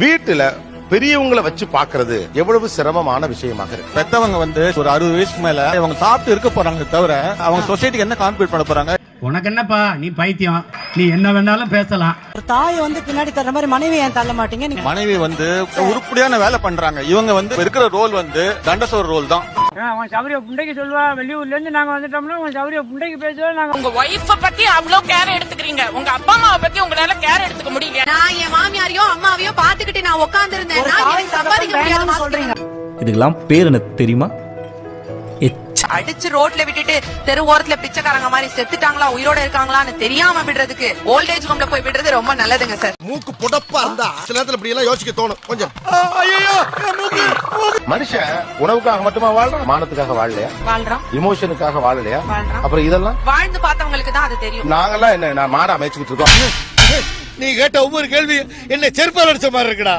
வீட்டுல பெரியவங்களை வச்சு பாக்குறது எவ்வளவு சிரமமான விஷயமாக இருக்கு. பெத்தவங்க ஒரு 60 வயசுக்கு மேல அவங்க சாப்பிட்டு இருக்க போறாங்க தவிர அவங்க சொசைட்டிக்கு என்ன கான்ட்ரிபியூட் பண்ண போறாங்க? உனக்கு என்னப்பா, நீ பைத்தியம், நீ என்ன வேணாலும் பேசலாம். ஒரு தாய் பின்னாடி தர்ற மாதிரி மனைவி ஏன் தள்ள மாட்டீங்க? மனைவி உருப்படியான வேலை பண்றாங்க. இவங்க இருக்கிற ரோல் தண்டசோர் ரோல் தான். அவன் சௌரிய புண்டைக்கு சொல்லுவா, வெளியூர்ல இருந்து நாங்க வந்துட்டோம்னா உங்க சௌரிய புண்டைக்கு பேசுவா. நாங்க உங்க ஒய்ஃப பத்தி அவ்வளவு கேர் எடுத்துக்கிறீங்க, உங்க அப்பா அம்மாவை பத்தி உங்களால கேர் எடுத்துக்க முடியல. நான் என் மாமியாரையோ அம்மாவையோ பாத்துக்கிட்டு நான் உட்கார்ந்து இருந்தேன். சொல்றீங்க இதுக்கெல்லாம் பேர் எனக்கு தெரியுமா? அடிச்சு ரோட்ல விட்டுட்டு தெரு ஓரத்துல பிச்சைக்காரங்க மாதிரி செத்துட்டாங்களா உயிரோட இருக்காங்களான்னு தெரியாம விடுறதுக்கு ஓல்டேஜ் ஹோம்ல போய் விடுறது ரொம்ப நல்லதுங்க சார். மூக்கு புடப்பா இருந்தா சில நேரத்துல இப்படி எல்லாம் யோசிக்க தோணும். கொஞ்சம் மனுஷன் உணவுக்காக மட்டுமா வாழ்றான்? மானத்துக்காக வாழலையா? வாழ்றோம். இமோஷனுக்காக வாழலையா? அப்புறம் இதெல்லாம் வாழ்ந்து பார்த்தவங்களுக்கு தான் அது தெரியும். நாங்கெல்லாம் என்ன மாட அமைச்சுக்கிட்டு இருக்கோம். நீ கேட்ட ஒவ்வொரு கேள்வி என்ன செருப்பால் அடிச்ச மாதிரி இருக்குடா.